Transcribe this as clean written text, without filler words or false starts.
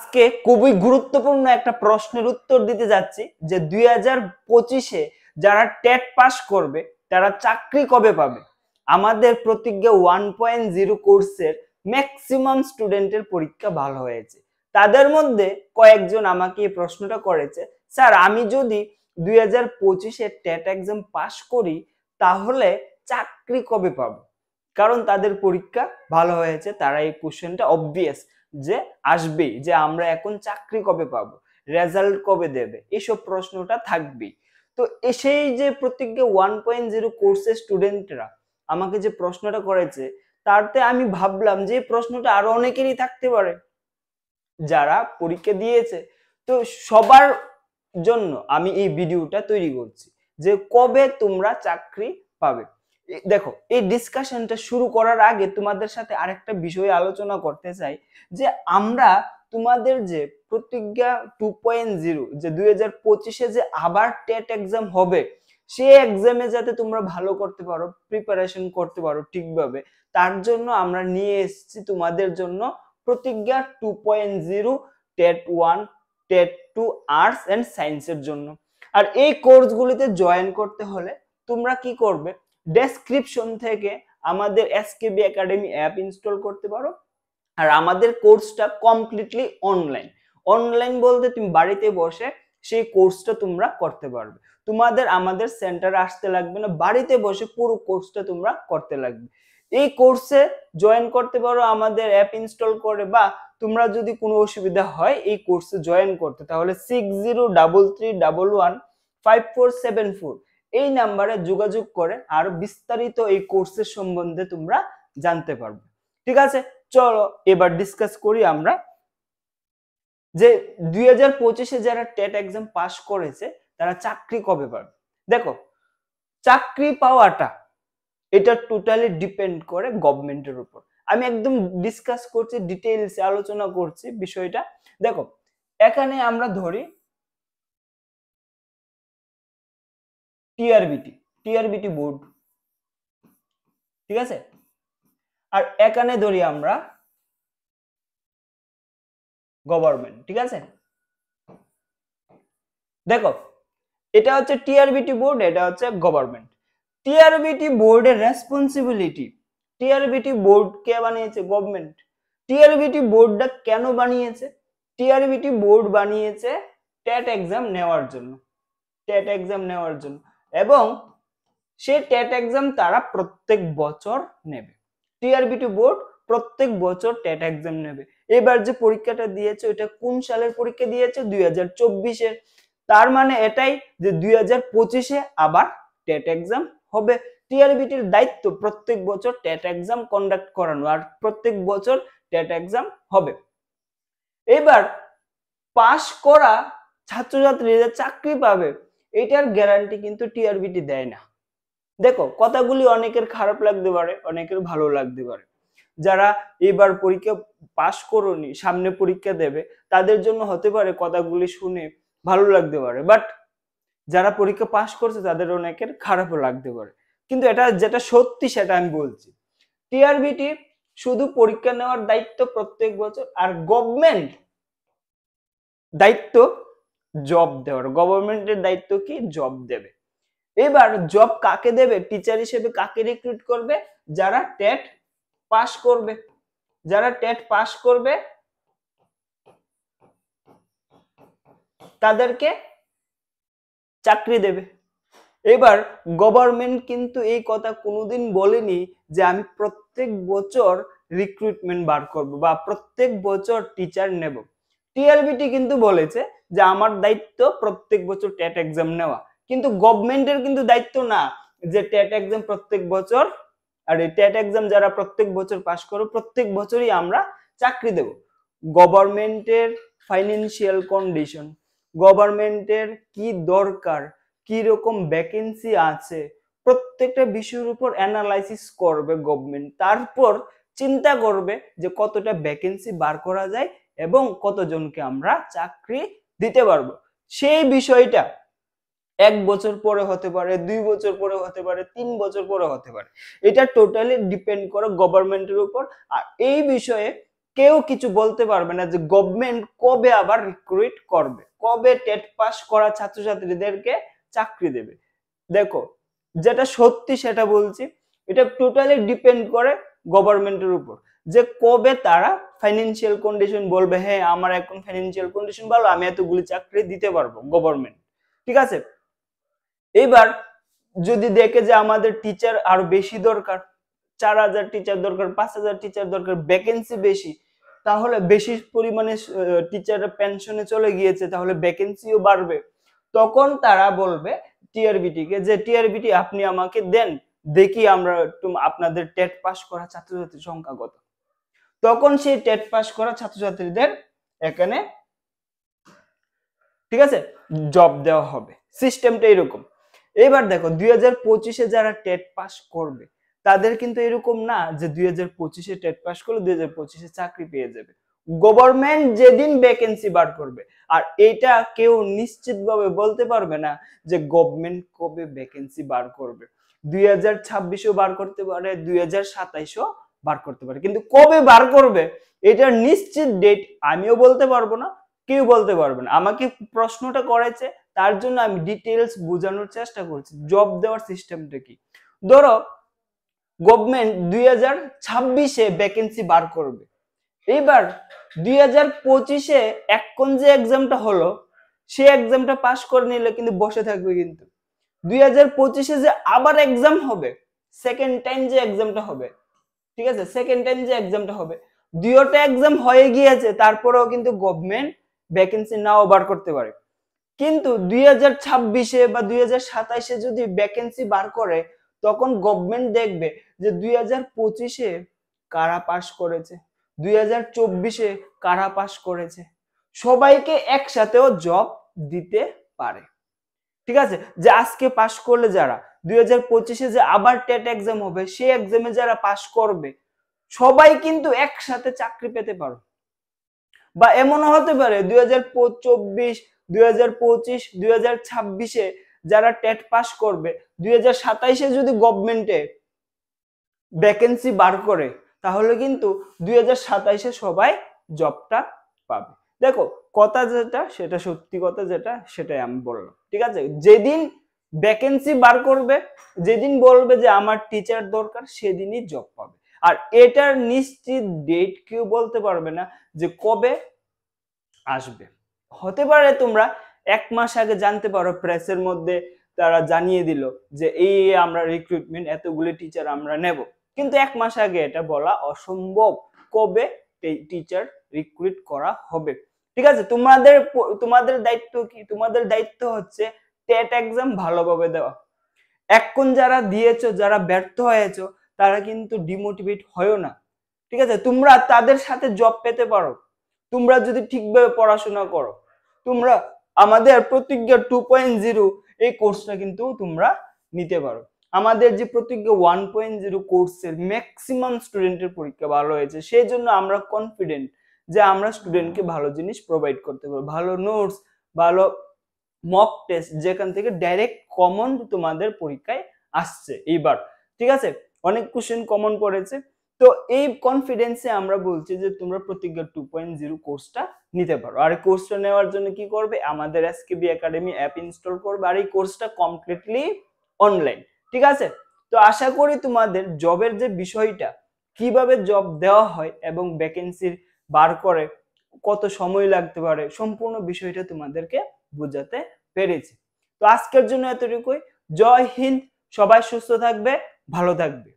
আজকে খুবই গুরুত্বপূর্ণ একটা প্রশ্নের উত্তর দিতে যাচ্ছি যে 2025-এ যারা টেট পাস করবে তারা চাকরি কবে পাবে। আমাদের প্রতিজ্ঞা 1.0 কোর্সের ম্যাক্সিমাম স্টুডেন্টের পরীক্ষা ভালো হয়েছে। তাদের মধ্যে কয়েকজন আমাকে এই প্রশ্নটা করেছে, স্যার আমি যদি 2025-এ টেট এক্সাম পাস করি তাহলে চাকরি কবে পাবো। কারণ তাদের পরীক্ষা ভালো হয়েছে, তারা এই কোশ্চেনটা অবভিয়াস যে আসবেই, যে আমরা এখন চাকরি কবে পাবো, রেজাল্ট কবে দেবে, এইসব প্রশ্নটা থাকবেই। তো সেই যে প্রতিজ্ঞা 1.0 কোর্সের স্টুডেন্টরা আমাকে যে প্রশ্নটা করেছে, তাতে আমি ভাবলাম যে প্রশ্নটা আরো অনেকেরই থাকতে পারে যারা পরীক্ষা দিয়েছে। তো সবার জন্য আমি এই ভিডিওটা তৈরি করছি যে কবে তোমরা চাকরি পাবে। দেখো, এই ডিসকাশনটা শুরু করার আগে তোমাদের সাথে আরেকটা বিষয় আলোচনা করতে চাই যে আমরা তোমাদের যে প্রতিজ্ঞা 2.0 যে 2025-এ যে আবার টেট এক্সাম হবে, সেই এক্সামে যাতে তোমরা ভালো করতে পারো, প্রিপারেশন করতে পারো ঠিকভাবে, তার জন্য আমরা নিয়ে এসেছি তোমাদের জন্য প্রতিজ্ঞা 2.0 টেট 1 টেট 2 আর্টস এন্ড সায়েন্সের জন্য। আর এই কোর্সগুলিতে জয়েন করতে হলে তোমরা কি করবে, ডেসক্রিপশন থেকে আমাদের এসকেবি একাডেমি অ্যাপ ইনস্টল করতে পারো। আর আমাদের কোর্সটা কমপ্লিটলি অনলাইন। অনলাইন বলতে তুমি বাড়িতে বসে সেই কোর্সটা তোমরা করতে পারবে। তোমাদের আমাদের সেন্টারে আসতে লাগবে না, বাড়িতে বসে পুরো কোর্সটা তোমরা করতে লাগবে। এই কোর্সে জয়েন করতে পারো আমাদের অ্যাপ ইনস্টল করে, বা তোমরা যদি কোনো অসুবিধা হয় এই কোর্সে জয়েন করতে, তাহলে 6033115474 এই নাম্বারে যোগাযোগ করে আরো বিস্তারিত এই কোর্সের সম্বন্ধে তোমরা জানতে পারবে। ঠিক আছে, চলো এবার ডিসকাস করি আমরা যে 2025-এ যারা টেট এক্সাম পাস করেছে তারা চাকরি কবে পাবে। দেখো, চাকরি পাওয়াটা এটা টোটালি ডিপেন্ড করে গভর্নমেন্টের উপর। আমি একদম ডিসকাস করছি, ডিটেইলসে আলোচনা করছি বিষয়টা। দেখো, এখানে আমরা ধরি টিআরবিটি বোর্ড, ঠিক আছে, আর এখানে ধরি আমরা গভর্নমেন্ট, ঠিক আছে। দেখো, এটা হচ্ছে টিআরবিটি বোর্ড, এটা হচ্ছে গভর্নমেন্ট। টিআরবিটি বোর্ডের রেসপন্সিবিলিটি, টিআরবিটি বোর্ড কে বানিয়েছে? গভর্নমেন্ট। টিআরবিটি বোর্ডটা কেন বানিয়েছে? টিআরবিটি বোর্ড বানিয়েছে টেট এক্সাম নেওয়ার জন্য, টেট এক্সাম নেওয়ার জন্য, এবং সেই টেট এক্সাম তারা প্রত্যেক বছর নেবে। টিআরবিটি বোর্ড প্রত্যেক বছর টেট এক্সাম নেবে। এবার যে পরীক্ষাটা দিয়েছে ওটা কোন সালের পরীক্ষা দিয়েছে? 2024-এর। তার মানে এটাই যে 2025-এ আবার টেট এক্সাম হবে। টিআরবিটির দায়িত্ব প্রত্যেক বছর টেট এক্সাম কন্ডাক্ট করানো, আর প্রত্যেক বছর টেট এক্সাম হবে। এবার পাস করা ছাত্রছাত্রীরা চাকরি পাবে, এটার গ্যারান্টি কিন্তু টিআরবিটি দেয় না। দেখো, কথাগুলি অনেকের খারাপ লাগতে পারে, অনেকের ভালো লাগতে পারে। যারা এবার পরীক্ষা পাস করোনি, সামনে পরীক্ষা দেবে, তাদের জন্য হতে পারে কথাগুলি শুনে ভালো লাগতে পারে, বাট যারা পরীক্ষা পাস করছে তাদের অনেকের খারাপও লাগতে পারে। কিন্তু এটা যেটা সত্যি সেটা আমি বলছি, টিআরবিটি শুধু পরীক্ষা নেওয়ার দায়িত্ব প্রত্যেক বছর, আর গভর্নমেন্ট দায়িত্ব জব দেওয়ার। গভর্নমেন্টের দায়িত্ব কি? জব দেবে। এবার জব কাকে দেবে? টিচার হিসেবে কাকে রিক্রুট করবে? যারা টেট পাস করবে। যারা টেট পাস করবে তাদেরকে চাকরি দেবে। এবার গভর্নমেন্ট কিন্তু এই কথা কোনোদিন বলেনি যে আমি প্রত্যেক বছর রিক্রুটমেন্ট বার করব বা প্রত্যেক বছর টিচার নেব। টিআরবিটি কিন্তু বলেছে যে আমার দায়িত্ব প্রত্যেক বছর টেট এক্সাম নেওয়া, কিন্তু গভর্নমেন্টের কিন্তু দায়িত্ব না যে টেট এক্সাম প্রত্যেক বছর, আর এই টেট এক্সাম যারা প্রত্যেক বছর পাস করো প্রত্যেক বছরই আমরা চাকরি দেব। গভর্নমেন্টের ফাইন্যান্সিয়াল কন্ডিশন, গভর্নমেন্টের কি দরকার, কি রকম ভ্যাকেন্সি আছে, প্রত্যেকটা বিষয়ের উপর অ্যানালাইসিস করবে গভর্নমেন্ট। তারপর চিন্তা করবে যে কতটা ভ্যাকেন্সি বার করা যায় এবং কতজনকে আমরা চাকরি দিতে পারবো। সেই বিষয়টা 1 বছর পরে হতে পারে, 2 বছর পরে হতে পারে, 3 বছর পরে হতে পারে। এটা টোটালি ডিপেন্ড করে গভর্নমেন্টের উপর। আর এই বিষয়ে কেউ কিছু বলতে পারবে না যে গভর্নমেন্ট কবে আবার রিক্রুইট করবে, কবে টেট পাস করা ছাত্রছাত্রীদেরকে চাকরি দেবে। দেখো যেটা সত্যি সেটা বলছি, এটা টোটালি ডিপেন্ড করে গভর্নমেন্টের উপর, যে কবে তারা ফাইন্যান্সিয়াল কন্ডিশন বলবে হ্যাঁ আমার এখন ফাইন্যান্সিয়াল কন্ডিশন ভালো, আমি এতগুলি চাকরি দিতে পারবো গভর্নমেন্ট। ঠিক আছে, এবার যদি দেখে যে আমাদের টিচার আরো বেশি দরকার, 4000 টিচার দরকার, 5000 টিচার দরকার, ভ্যাকেন্সি বেশি, তাহলে বেশি পরিমাণে টিচার পেনশনে চলে গিয়েছে, তাহলে ভ্যাকেন্সিও বাড়বে। তখন তারা বলবে টিআরবিটি কে যে টিআরবিটি আপনি আমাকে দেন, দেখি আমরা আপনাদের টেট পাস করা ছাত্রছাত্রীর সংখ্যা কত। তখন সেই টেট পাস করা ছাত্রছাত্রীদের এখানে ঠিক আছে জব দেওয়া হবে। সিস্টেমটা এরকম। এবার দেখো 2025-এ যারা টেট পাস করবে তাদের কিন্তু এরকম না যে 2025-এ টেট পাস করলে 2025-এ চাকরি পেয়ে যাবে। গভর্নমেন্ট যেদিন ভ্যাকেন্সি বার করবে, আর এটা কেউ নিশ্চিতভাবে বলতে পারবে না যে গভর্নমেন্ট কবে ভ্যাকেন্সি বার করবে। 2026-এও বার করতে পারে, 2027-এও বার করতে পারে, কিন্তু কবে বার করবে এটার নিশ্চিত ডেট আমিও বলতে পারবো না, কেউ বলতে পারবে না। আমাকে প্রশ্নটা করেছে তার জন্য আমি ডিটেইলস বোঝানোর চেষ্টা করছি জব দেওয়ার সিস্টেমটা কি। ধরো গভর্নমেন্ট 2026-এ ভ্যাকেন্সি বার করবে, এইবার 2025-এ এখন যে এক্সামটা হলো সেই এক্সামটা পাস করে নিলে কিন্তু বসে থাকবে, কিন্তু 2025-এ যে আবার এক্সাম হবে, সেকেন্ড টাইম যে এক্সামটা হবে, ঠিক আছে, সেকেন্ড টাইম যে এক্সামটা হবে, দুইটা এক্সাম হয়ে গিয়েছে, তারপরেও কিন্তু গভর্নমেন্ট ভ্যাকেন্সি নাও বার করতে পারে। কিন্তু 2026-এ বা 2027-এ যদি ভ্যাকেন্সি বার করে, তখন গভর্নমেন্ট দেখবে যে 2025-এ কারা পাস করেছে, 2024-এ কারা পাস করেছে, সবাইকে একসাথেও জব দিতে পারে। ঠিক আছে, যে আজকে পাস করলে যারা 2025-এ যে আবার টেট এক্সাম হবে সেই এক্সামে যারা পাস করবে সবাই কিন্তু একসাথে চাকরি পেতে পারো। বা এমনও হতে পারে 2024, 2025, 2026-এ যারা টেট পাস করবে 2027-এ যদি গভর্নমেন্টে ভ্যাকেন্সি বার করে, তাহলে কিন্তু 2027-এ সবাই জবটা পাবে। দেখো কথা যেটা সেটা সত্যি কথা যেটা সেটাই আমি বললাম। ঠিক আছে, যেদিন ভ্যাকেন্সি বার করবে, যেদিন বলবে যে আমার টিচার দরকার, সেদিনই জব পাবে। আর এটার নিশ্চিত ডেট কেউ বলতে পারবে না যে কবে আসবে। হতে পারে তোমরা 1 মাস আগে জানতে পারো, প্রেসের মধ্যে তারা জানিয়ে দিল যে এই আমরা রিক্রুটমেন্ট এতগুলো টিচার আমরা নেব, কিন্তু 1 মাস আগে এটা বলা অসম্ভব কবে টিচার রিক্রুট করা হবে। ঠিক আছে, তোমাদের দায়িত্ব কি? তোমাদের দায়িত্ব হচ্ছে টেট এক্সাম ভালোভাবে দেওয়া। এখন যারা দিয়েছো, যারা ব্যর্থ হয়েছো, তারা কিন্তু ডিমোটিভেট হয়ও না। ঠিক আছে, তোমরা তাদের সাথে জব পেতে পারো তোমরা যদি ঠিকভাবে পড়াশোনা করো। তোমরা আমাদের প্রতিজ্ঞা 2.0 এই কোর্সটা কিন্তু তোমরা নিতে পারো। আমাদের যে প্রতিজ্ঞা 1.0 কোর্সের ম্যাক্সিমাম স্টুডেন্টের পরীক্ষা ভালো হয়েছে, সেই জন্য আমরা কনফিডেন্ট যে আমরা স্টুডেন্টকে ভালো জিনিস প্রোভাইড করতে পারবো, ভালো নোটস, ভালো মক টেস্ট, যেখান থেকে ডাইরেক্ট কমন তোমাদের পরীক্ষায় আসছে এইবার। ঠিক আছে, অনেক কোশ্চেন কমন পড়েছে। তো এই কনফিডেন্সে আমরা বলছি যে তোমরা প্রতিজ্ঞা 2.0 কোর্সটা নিতে পারো। আর এই কোর্সটা নেওয়ার জন্য কি করবে, আমাদের এসকেবি একাডেমি অ্যাপ ইনস্টল করবে, আর এই কোর্সটা কমপ্লিটলি অনলাইন। ঠিক আছে, তো আশা করি তোমাদের জবের যে বিষয়টা, কিভাবে জব দেওয়া হয় এবং ভ্যাকেন্সির বার করে কত সময় লাগতে পারে, সম্পূর্ণ বিষয়টা তোমাদেরকে বোঝাতে পেরেছি। তো আজকের জন্য এতটুকুই। জয় হিন্দ, সবাই সুস্থ থাকবে, ভালো থাকবে।